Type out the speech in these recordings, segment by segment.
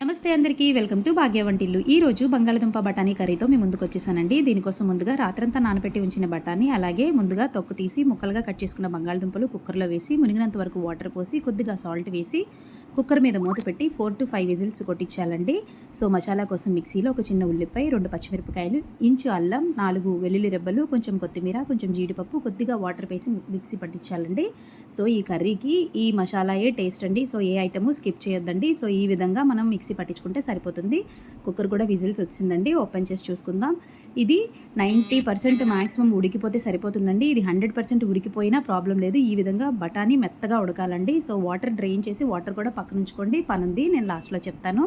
నమస్తే అందరికీ welcome to భాగ్య వంటిల్లు. ఈ రోజు బంగాళదుంప బఠానీ కర్రీతో మీ ముందుకు వచ్చేసానండి. దీనికోసం ముందుగా రాత్రంతా నానబెట్టి ఉంచిన బఠానీ, అలాగే ముందుగా తొక్కు తీసి ముక్కలుగా కట్ చేసుకున్న బంగాళదుంపలు కుక్కర్లో వేసి మునిగినంత వరకు వాటర్ పోసి కొద్దిగా సాల్ట్ వేసి కుక్కర్ మీద మూత పెట్టి 4 to 5 విజిల్స్ కొట్టించాలండి. సో మసాలా కోసం మిక్సీలో ఒక చిన్న ఉల్లిపాయ, 2 పచ్చిమిరపకాయలు, ఇంచు అల్లం, 4 వెల్లుల్లి రెబ్బలు, కొంచెం కొత్తిమీర, కొంచెం జీడిపప్పు, కొద్దిగా వాటర్ వేసి మిక్సీ పట్టించాలండి. సో ఈ కర్రీకి ఈ మసాలాయే టేస్ట్ అండి. సో ఏ ఐటము స్కిప్ చేయొద్దండి. సో ఈ విధంగా మనం మిక్సీ పట్టించుకుంటే సరిపోతుంది. కుక్కర్ కూడా విజిల్స్ వచ్చిందండి. ఓపెన్ చేసి చూసుకుందాం. ఇది 90% మ్యాక్సిమం ఉడికిపోతే సరిపోతుందండి. ఇది 100% ఉడికిపోయినా ప్రాబ్లం లేదు. ఈ విధంగా బఠానీ మెత్తగా ఉడకాలండి. సో వాటర్ డ్రైన్ చేసి వాటర్ కూడా పక్కన ఉంచుకోండి. పనుంది, నేను లాస్ట్లో చెప్తాను.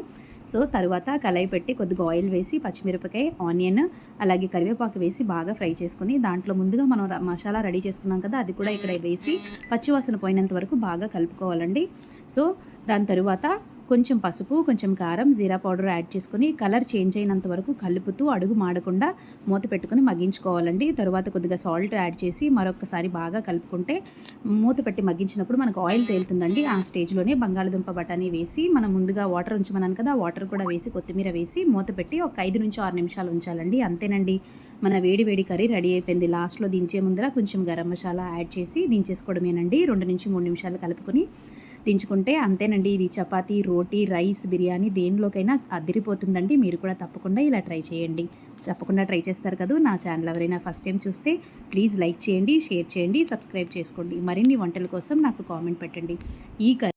సో తర్వాత కళాయి పెట్టి కొద్దిగా ఆయిల్ వేసి పచ్చిమిరపకాయ, ఆనియన్, అలాగే కరివేపాకు వేసి బాగా ఫ్రై చేసుకుని దాంట్లో ముందుగా మనం మసాలా రెడీ చేసుకున్నాం కదా, అది కూడా ఇక్కడ వేసి పచ్చివాసన పోయినంత వరకు బాగా కలుపుకోవాలండి. సో దాని తరువాత కొంచెం పసుపు, కొంచెం కారం, జీరా పౌడర్ యాడ్ చేసుకొని కలర్ చేంజ్ అయినంత వరకు కలుపుతూ అడుగు మాడకుండా మూత పెట్టుకొని మగ్గించుకోవాలండి. తరువాత కొద్దిగా సాల్ట్ యాడ్ చేసి మరొకసారి బాగా కలుపుకుంటే మూత పెట్టి మగ్గించినప్పుడు మనకు ఆయిల్ తేలుతుందండి. ఆ స్టేజ్లోనే బంగాళదుంప బఠానీ వేసి మనం ముందుగా వాటర్ ఉంచమన్నాను కదా, వాటర్ కూడా వేసి కొత్తిమీర వేసి మూత పెట్టి ఒక 5 నుంచి 6 నిమిషాలు ఉంచాలండి. అంతేనండి, మన వేడి వేడి కర్రీ రెడీ అయిపోయింది. లాస్ట్లో దించే ముందర కొంచెం గరం మసాలా యాడ్ చేసి దించేసుకోవడమేనండి. 2 నుంచి 3 నిమిషాలు కలుపుకొని దించుకుంటే అంతేనండి. ఇది చపాతీ, రోటీ, రైస్, బిర్యానీ దేనిలోకైనా అదిరిపోతుందండి. మీరు కూడా తప్పకుండా ఇలా ట్రై చేయండి. తప్పకుండా ట్రై చేస్తారు కదా. నా ఛానల్ ఎవరైనా ఫస్ట్ టైం చూస్తే ప్లీజ్ లైక్ చేయండి, షేర్ చేయండి, సబ్స్క్రైబ్ చేసుకోండి. మరిన్ని వంటల కోసం నాకు కామెంట్ పెట్టండి. ఈ కర్రీ